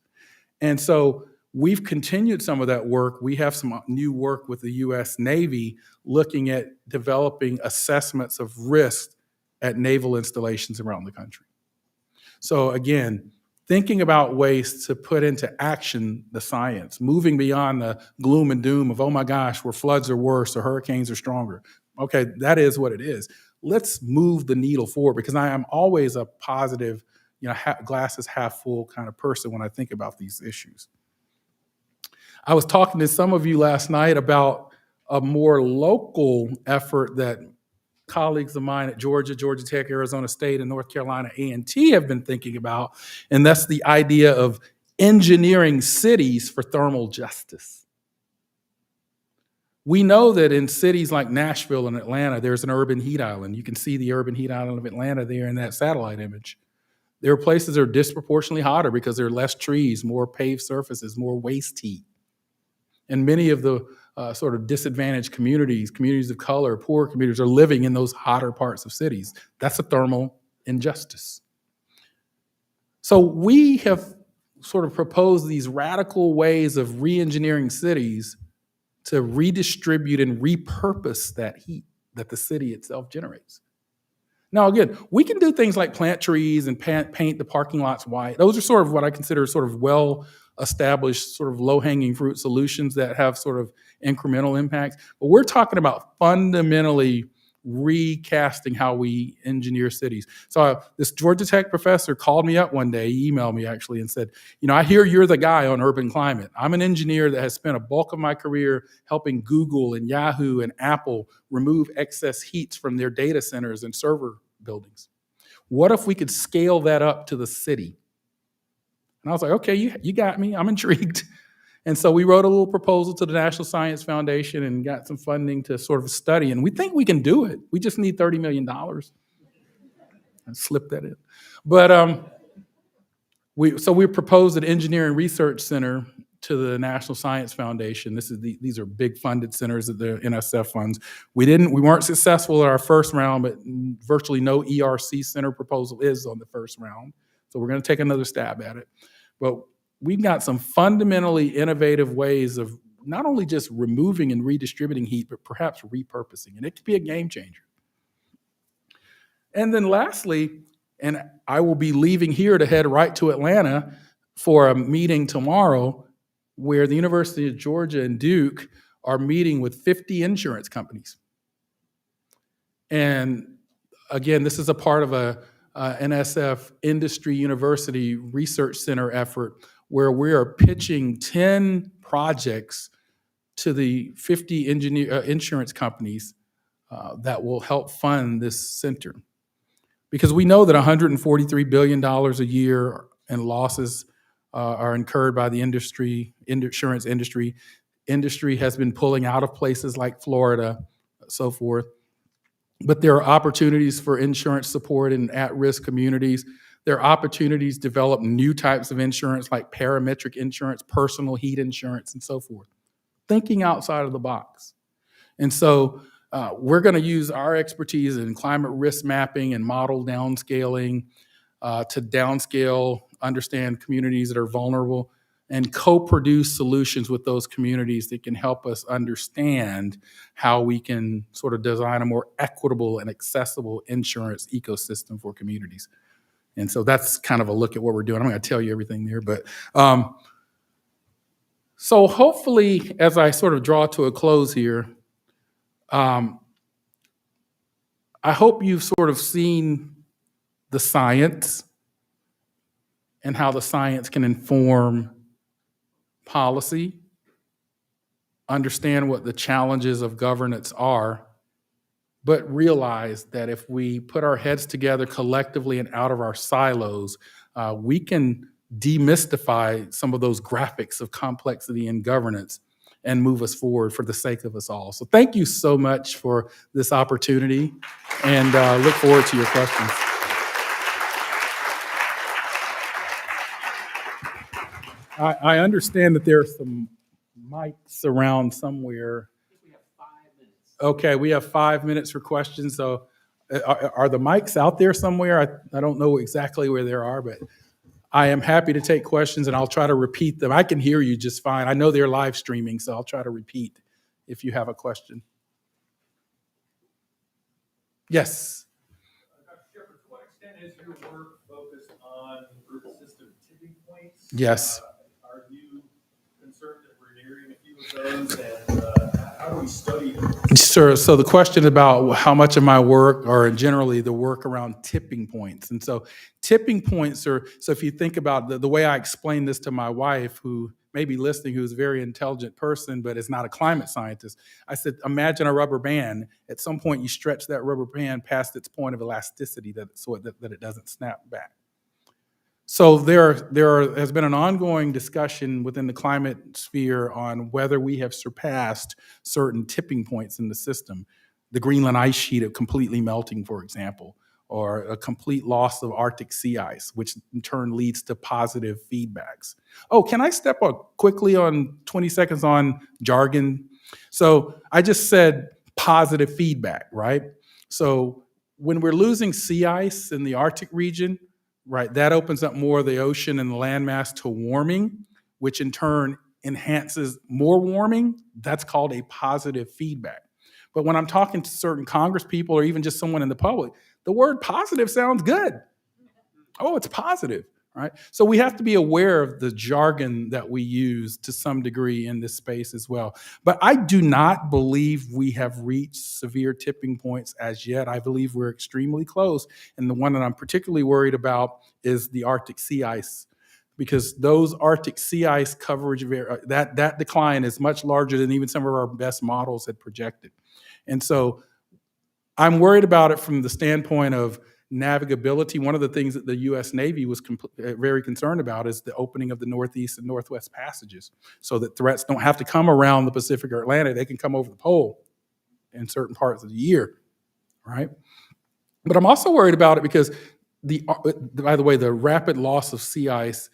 And so we've continued some of that work. We have some new work with the US Navy looking at developing assessments of risk at naval installations around the country. So again, thinking about ways to put into action the science, moving beyond the gloom and doom of, oh my gosh, where floods are worse or hurricanes are stronger. Okay, that is what it is. Let's move the needle forward, because I am always a positive, glasses half full kind of person when I think about these issues. I was talking to some of you last night about a more local effort that colleagues of mine at Georgia Tech, Arizona State, and North Carolina A&T have been thinking about, and that's the idea of engineering cities for thermal justice. We know that in cities like Nashville and Atlanta, there's an urban heat island. You can see the urban heat island of Atlanta there in that satellite image. There are places that are disproportionately hotter because there are less trees, more paved surfaces, more waste heat. And many of the sort of disadvantaged communities of color, poor communities, are living in those hotter parts of cities. That's a thermal injustice. So we have sort of proposed these radical ways of re-engineering cities to redistribute and repurpose that heat that the city itself generates. Now, again, we can do things like plant trees and paint the parking lots white. Those are sort of what I consider sort of well-established, sort of low-hanging fruit solutions that have sort of incremental impacts. But we're talking about fundamentally recasting how we engineer cities. So this Georgia Tech professor called me up one day, he emailed me actually, and said, I hear you're the guy on urban climate. I'm an engineer that has spent a bulk of my career helping Google and Yahoo and Apple remove excess heats from their data centers and server buildings. What if we could scale that up to the city? And I was like, okay, you got me. I'm intrigued. And so we wrote a little proposal to the National Science Foundation and got some funding to sort of study. And we think we can do it. We just need $30 million. I slipped that in. But we proposed an engineering research center to the National Science Foundation. These are big funded centers that the NSF funds. We weren't successful in our first round, but virtually no ERC center proposal is on the first round. So we're going to take another stab at it. But we've got some fundamentally innovative ways of not only just removing and redistributing heat, but perhaps repurposing. And it could be a game changer. And then lastly, and I will be leaving here to head right to Atlanta for a meeting tomorrow where the University of Georgia and Duke are meeting with 50 insurance companies. And again, this is a part of a NSF Industry University Research Center effort where we are pitching 10 projects to the 50 insurance companies that will help fund this center. Because we know that $143 billion a year in losses are incurred by the insurance industry. Industry has been pulling out of places like Florida, so forth. But there are opportunities for insurance support in at-risk communities. There are opportunities to develop new types of insurance like parametric insurance, personal heat insurance, and so forth. Thinking outside of the box. And so we're going to use our expertise in climate risk mapping and model downscaling to downscale, understand communities that are vulnerable, and co-produce solutions with those communities that can help us understand how we can sort of design a more equitable and accessible insurance ecosystem for communities. And so that's kind of a look at what we're doing. I'm not going to tell you everything there, but so hopefully, as I sort of draw to a close here, I hope you've sort of seen the science and how the science can inform policy, understand what the challenges of governance are, but realize that if we put our heads together collectively and out of our silos, we can demystify some of those graphics of complexity in governance and move us forward for the sake of us all. So thank you so much for this opportunity, and look forward to your questions. I understand that there are some mics around somewhere. We have 5 minutes. Okay, we have 5 minutes for questions. So Are the mics out there somewhere? I don't know exactly where they are, but I am happy to take questions, and I'll try to repeat them. I can hear you just fine. I know they're live streaming, so I'll try to repeat if you have a question. Yes. Dr. Shepard, to what extent is your work focused on Earth system tipping points? Yes. Are you concerned that we're nearing a few of those, and how do we study them? Sure. So the question about how much of my work, or generally the work around tipping points. And so tipping points are, so if you think about the way I explained this to my wife, who may be listening, who's a very intelligent person, but is not a climate scientist, I said, imagine a rubber band. At some point, you stretch that rubber band past its point of elasticity that it doesn't snap back. So there has been an ongoing discussion within the climate sphere on whether we have surpassed certain tipping points in the system. The Greenland ice sheet of completely melting, for example, or a complete loss of Arctic sea ice, which in turn leads to positive feedbacks. Oh, can I step up quickly on 20 seconds on jargon? So I just said positive feedback, right? So when we're losing sea ice in the Arctic region, right, that opens up more of the ocean and the landmass to warming, which in turn enhances more warming. That's called a positive feedback. But when I'm talking to certain Congress people or even just someone in the public, the word positive sounds good. Oh, it's positive, right? So we have to be aware of the jargon that we use to some degree in this space as well. But I do not believe we have reached severe tipping points as yet. I believe we're extremely close. And the one that I'm particularly worried about is the Arctic sea ice, because those Arctic sea ice coverage, that decline is much larger than even some of our best models had projected. And so I'm worried about it from the standpoint of navigability. One of the things that the U.S. Navy was very concerned about is the opening of the Northeast and Northwest passages, so that threats don't have to come around the Pacific or Atlantic. They can come over the pole in certain parts of the year, right? But I'm also worried about it because, by the way, the rapid loss of sea ice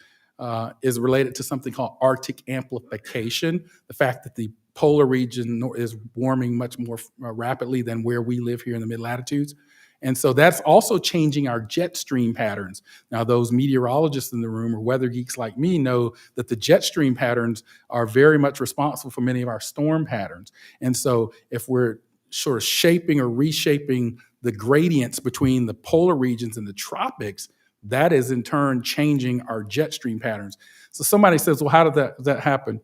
is related to something called Arctic amplification, the fact that the polar region is warming much more rapidly than where we live here in the mid-latitudes. And so that's also changing our jet stream patterns. Now, those meteorologists in the room or weather geeks like me know that the jet stream patterns are very much responsible for many of our storm patterns. And so if we're sort of shaping or reshaping the gradients between the polar regions and the tropics, that is in turn changing our jet stream patterns. So somebody says, well, how did that happen?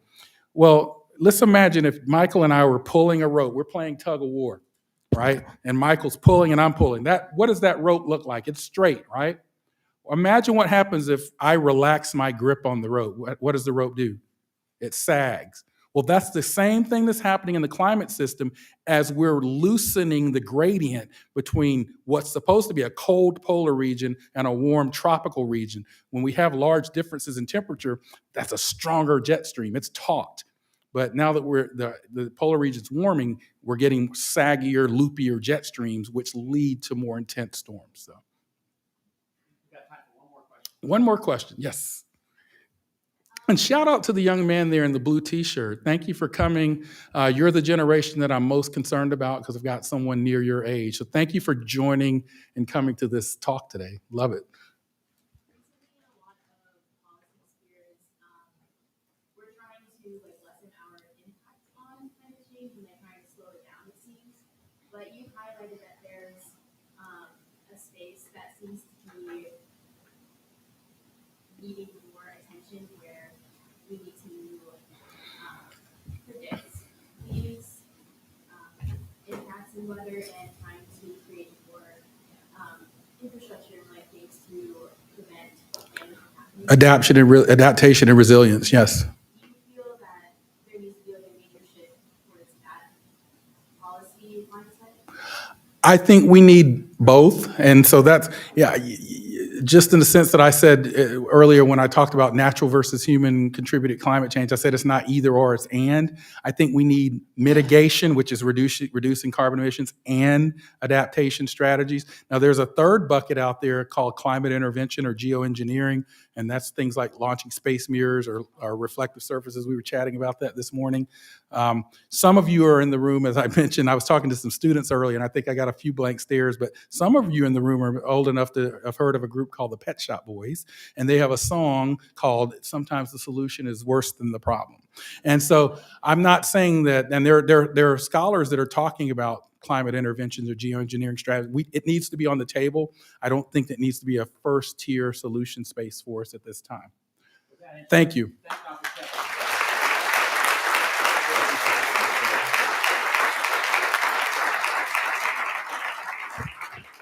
Well, let's imagine if Michael and I were pulling a rope. We're playing tug of war, right? And Michael's pulling and I'm pulling. What does that rope look like? It's straight, right? Imagine what happens if I relax my grip on the rope. What does the rope do? It sags. Well, that's the same thing that's happening in the climate system as we're loosening the gradient between what's supposed to be a cold polar region and a warm tropical region. When we have large differences in temperature, that's a stronger jet stream. It's taut. But now that the polar region's warming, we're getting saggier, loopier jet streams, which lead to more intense storms. So, We've got time for one more question. One more question, yes. And shout out to the young man there in the blue t-shirt. Thank you for coming. You're the generation that I'm most concerned about because I've got someone near your age. So thank you for joining and coming to this talk today. Love it. We're trying to lessen our impact on climate change and then trying to slow it down, it seems. But you highlighted that there's a space that seems to be needing more attention where we need to predict these impacts in weather and trying to create more infrastructure and things to prevent damage from happening. Adaptation and resilience, yes. Do you feel that there needs to be a major shift towards that policy mindset? I think we need both. And so that's, just in the sense that I said earlier when I talked about natural versus human contributed climate change, I said it's not either or, it's and. I think we need mitigation, which is reducing carbon emissions, and adaptation strategies. Now, there's a third bucket out there called climate intervention or geoengineering, and that's things like launching space mirrors or reflective surfaces. We were chatting about that this morning. Some of you are in the room, as I mentioned. I was talking to some students earlier, and I think I got a few blank stares, but some of you in the room are old enough to have heard of a group called the Pet Shop Boys, and they have a song called "Sometimes the Solution is Worse Than the Problem." And so I'm not saying that, and there are scholars that are talking about climate interventions or geoengineering strategies. It needs to be on the table. I don't think it needs to be a first-tier solution space for us at this time. Thank you.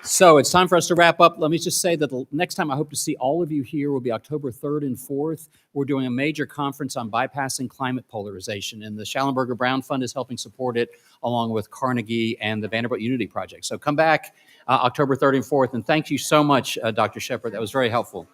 So it's time for us to wrap up. Let me just say that the next time I hope to see all of you here will be October 3rd and 4th. We're doing a major conference on bypassing climate polarization, and the Shallenberger Brown Fund is helping support it, along with Carnegie and the Vanderbilt Unity Project. So come back October 3rd and 4th, and thank you so much, Dr. Shepard. That was very helpful.